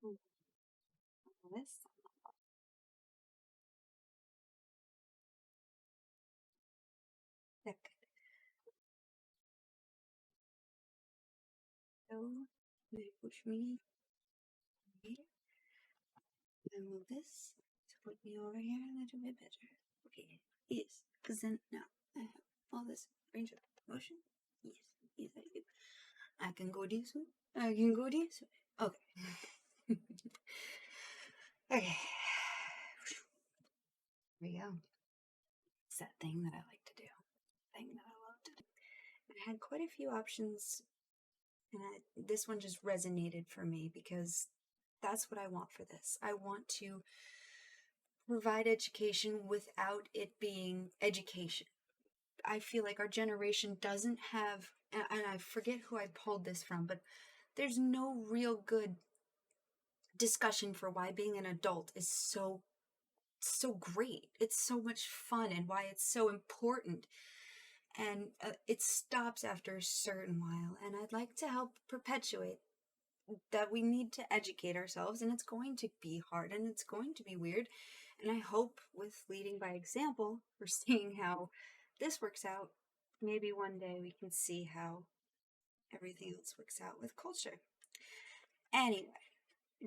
Hmm. This. That could go. They push me here. And move this to put me over here a little bit better. Okay. Yes. Because then now I have all this range of motion. Yes. Yes, I do. I can go this way. I can go this way. Okay. Okay. Here we go. It's that thing that I like to do. Thing that I love to do. I had quite a few options, and this one just resonated for me because that's what I want for this. I want to provide education without it being education. I feel like our generation doesn't have, and I forget who I pulled this from, but there's no real good discussion for why being an adult is so great. It's so much fun and why it's so important. And it stops after a certain while. And I'd like to help perpetuate that we need to educate ourselves, and it's going to be hard and it's going to be weird. And I hope with leading by example, for seeing how this works out, maybe one day we can see how everything else works out with culture. Anyway,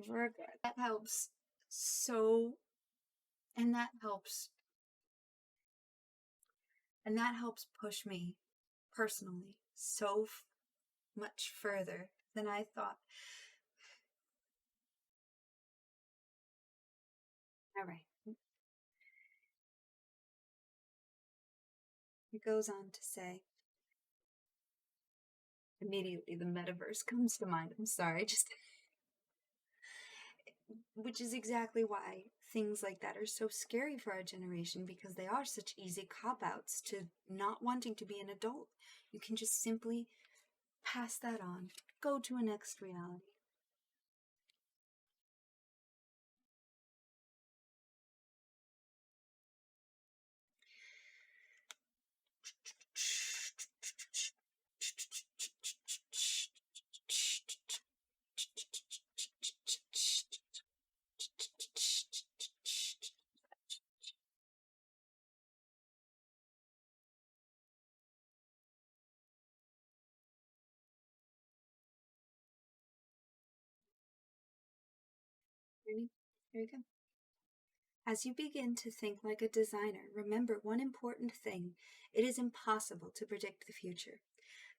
we're good. That helps so, and that helps, and that helps push me personally so much further than I thought. All right. It goes on to say, immediately the metaverse comes to mind. I'm sorry, just which is exactly why things like that are so scary for our generation, because they are such easy cop outs to not wanting to be an adult. You can just simply pass that on, go to a next reality. Ready? Here we go. As you begin to think like a designer, remember one important thing: it is impossible to predict the future.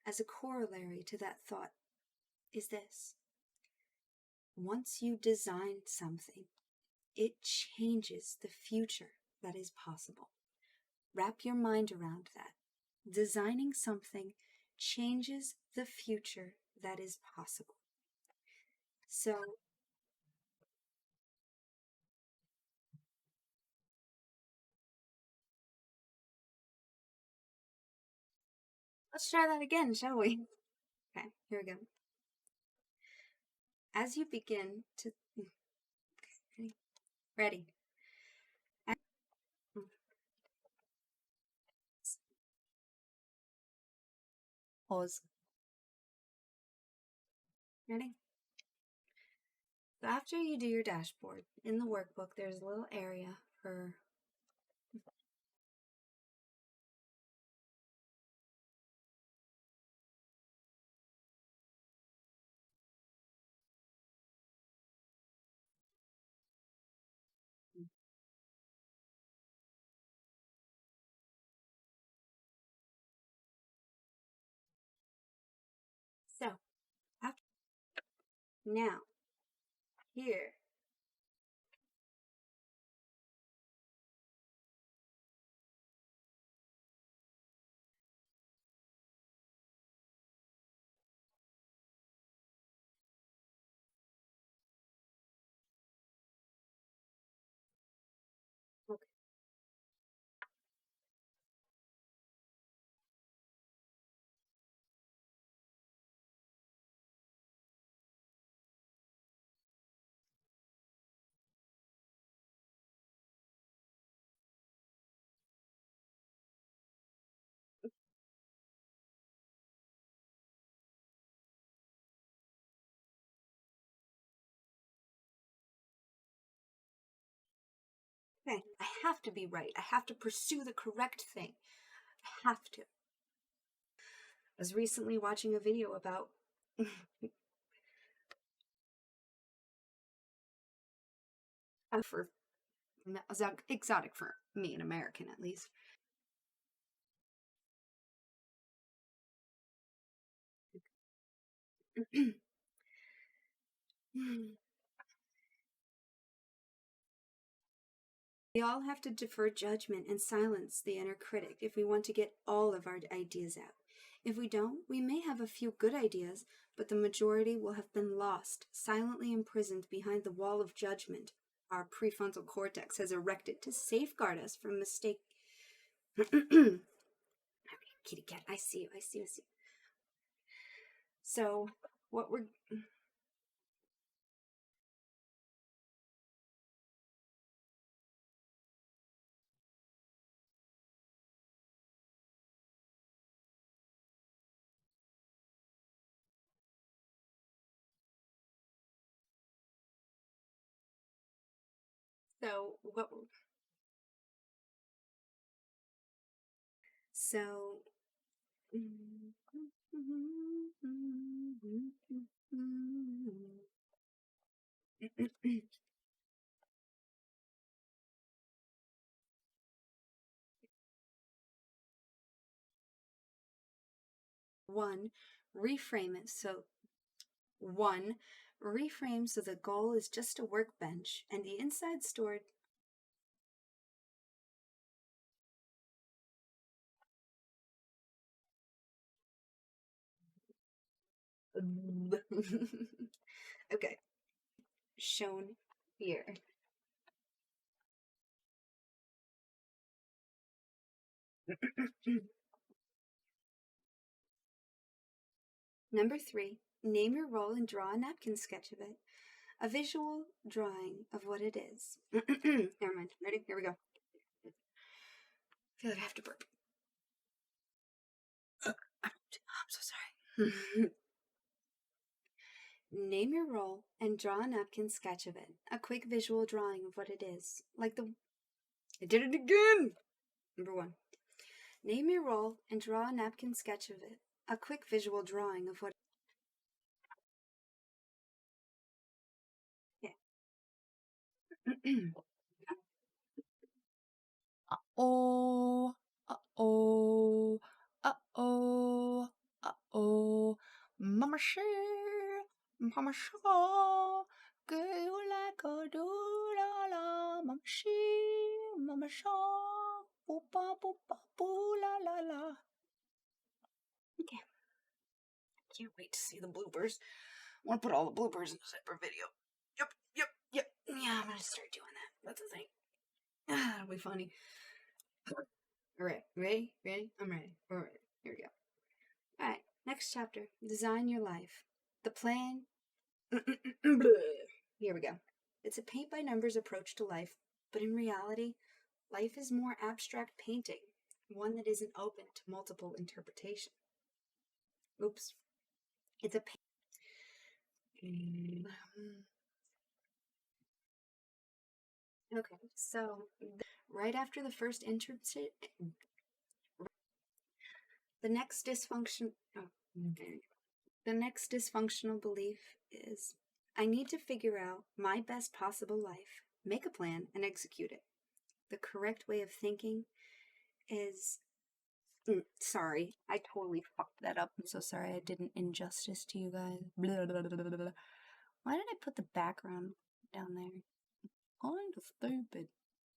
As a corollary to that thought is this: once you design something, it changes the future that is possible. Wrap your mind around that. Designing something changes the future that is possible. So let's try that again, shall we? Okay, here we go. As you begin to. Ready? Ready. Pause. Ready? So after you do your dashboard, in the workbook, there's a little area for. So, after. Now, here. Okay. Okay, I have to be right. I have to pursue the correct thing. I have to. I was recently watching a video about for exotic for me, an American at least. We all have to defer judgment and silence the inner critic if we want to get all of our ideas out. If we don't, we may have a few good ideas, but the majority will have been lost, silently imprisoned behind the wall of judgment our prefrontal cortex has erected to safeguard us from mistake. Okay, kitty cat, I see you, I see you, I see you. So, what we're so what so one, reframe it so one, reframe so the goal is just a workbench and the inside stored. Okay, shown here. Number three, name your role and draw a napkin sketch of it. A visual drawing of what it is. Never mind. Ready? Here we go. I feel like I have to burp. I'm so sorry. Name your role and draw a napkin sketch of it. A quick visual drawing of what it is. Like the. I did it again! Number one. Name your role and draw a napkin sketch of it. A quick visual drawing of what. Yeah. Uh-oh, uh-oh, uh-oh, uh-oh. Mama Shear, Mama Shaw, go like a do-la-la. Mama Shear, Mama Shaw, boo-ba, boo-ba, boo-la-la-la. Okay. Can't wait to see the bloopers. I want to put all the bloopers in a separate video. Yep. Yeah, I'm gonna start doing that. That's the thing. That'll be funny. Alright, ready? Ready? I'm ready. We're ready. Here we go. Alright, next chapter. Design your life. The plan. Here we go. It's a paint by numbers approach to life, but in reality, life is more abstract painting, one that isn't open to multiple interpretation. Oops. It's a Okay, so right after the first internship, the next dysfunction. Oh, the next dysfunctional belief is I need to figure out my best possible life, make a plan, and execute it. The correct way of thinking is. Sorry, I totally fucked that up. I'm so sorry I did an injustice to you guys. Blah, blah, blah, blah, blah. Why did I put the background down there? Kind of stupid.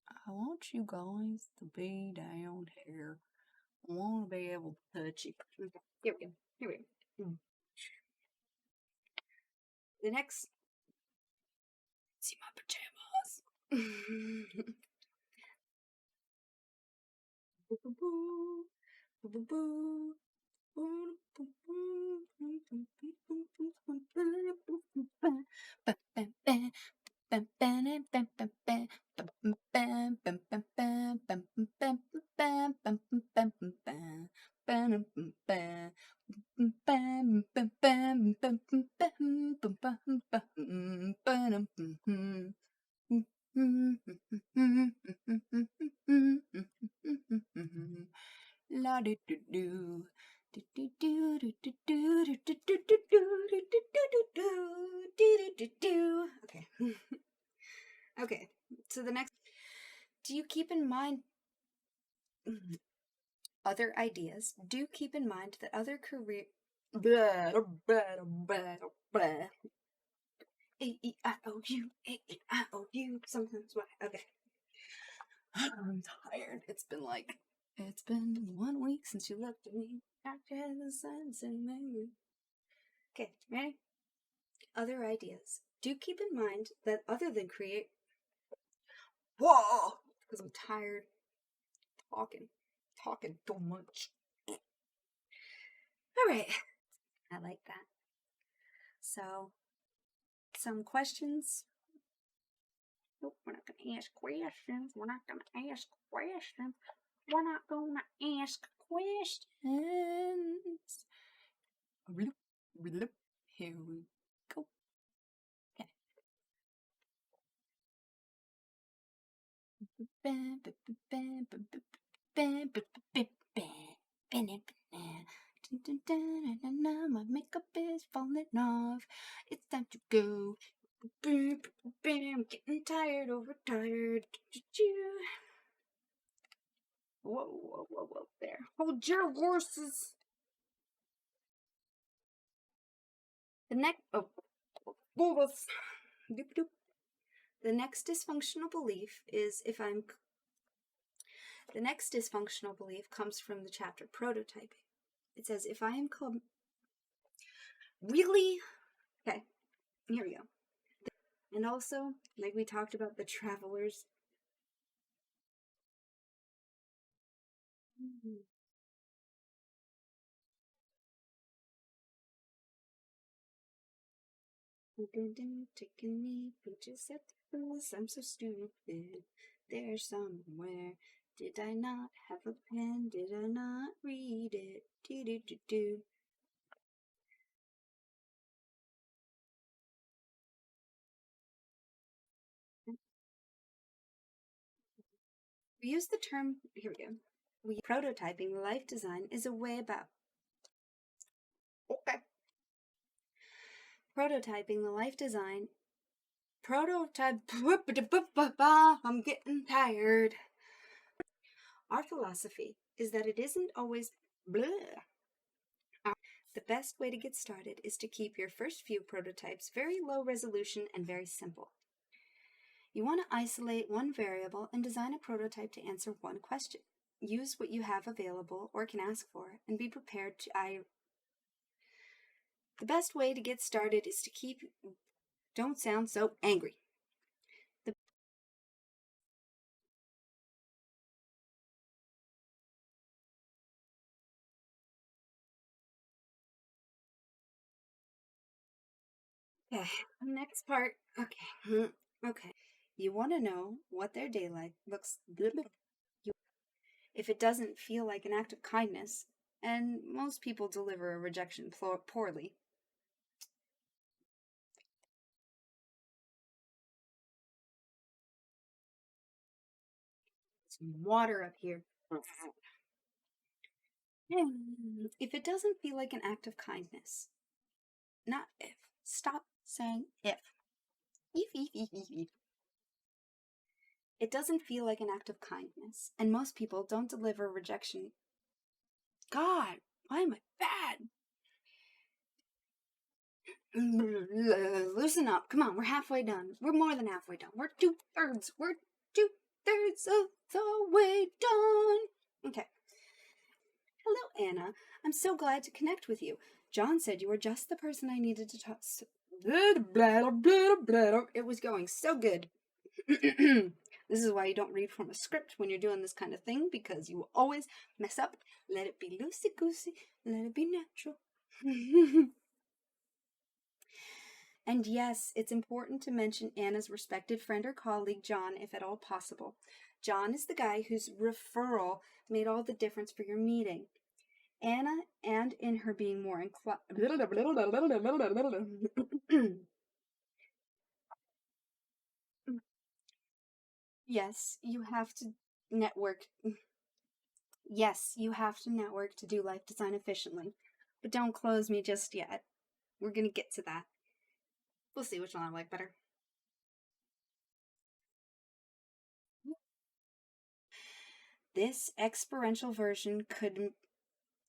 I want you guys to be down here. I want to be able to touch you. Okay, here we go. Here we go. The next. See my pajamas. Okay. Okay. So the next, do you keep in mind other ideas? Do keep in mind that other career A-E-I-O-U, A-E-I-O-U, sometimes why. Okay. I'm tired. It's been 1 week since you looked at me. After the sun's in me. Okay, ready? Other ideas. Do keep in mind that other than create. Whoa! Because I'm tired talking too much. Alright, I like that. So, some questions. Nope, we're not gonna ask questions. We're not gonna ask questions. We're not gonna ask questions. Here we go. Okay. My makeup is falling off. It's time to go. I'm getting tired, overtired. Whoa, whoa, whoa, whoa, there. Hold your horses. The next, bulbous. Doop, doop. The next dysfunctional belief is the next dysfunctional belief comes from the chapter prototyping. It says, if I am really? Okay, here we go. And also, like we talked about the travelers. Taking me pictures at the bus. I'm so stupid. There somewhere. Did I not have a pen? Did I not read it? Do do do do. We use the term, here we go. Prototyping life design is a way about. Okay. Prototyping the life design. Prototype. I'm getting tired. Our philosophy is that it isn't always blah. The best way to get started is to keep your first few prototypes very low resolution and very simple. You want to isolate one variable and design a prototype to answer one question. Use what you have available or can ask for, and be prepared to The best way to get started is to keep. Don't sound so angry. Okay, next part. Okay. Okay. You want to know what their day looks. If it doesn't feel like an act of kindness, and most people deliver a rejection poorly. Some water up here. If it doesn't feel like an act of kindness, not if. Stop saying if. If. It doesn't feel like an act of kindness, and most people don't deliver rejection. God, why am I bad? Loosen up. Come on, we're halfway done. We're more than halfway done. We're 2/3. We're 2/3 of the way done. Okay. Hello, Anna. I'm so glad to connect with you. John said you were just the person I needed to talk. It was going so good. This is why you don't read from a script when you're doing this kind of thing, because you will always mess up. Let it be loosey-goosey. Let it be natural. And yes, it's important to mention Anna's respected friend or colleague, John, if at all possible. John is the guy whose referral made all the difference for your meeting. Anna, and in her being more inclined. Yes, you have to network. Yes, you have to network to do life design efficiently, but don't close me just yet. We're gonna get to that. We'll see which one I like better. This experiential version could.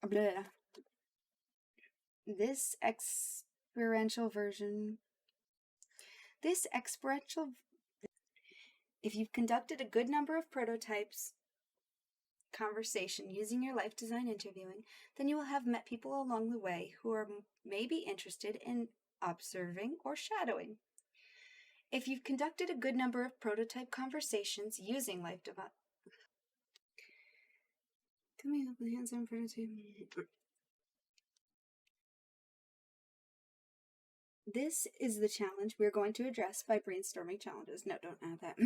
Bleh. This experiential version. This experiential. If you've conducted a good number of prototypes conversation using your life design interviewing, then you will have met people along the way who are maybe interested in observing or shadowing. If you've conducted a good number of prototype conversations using life design, coming up with hands-on prototype. This is the challenge we're going to address by brainstorming challenges. No, don't add that.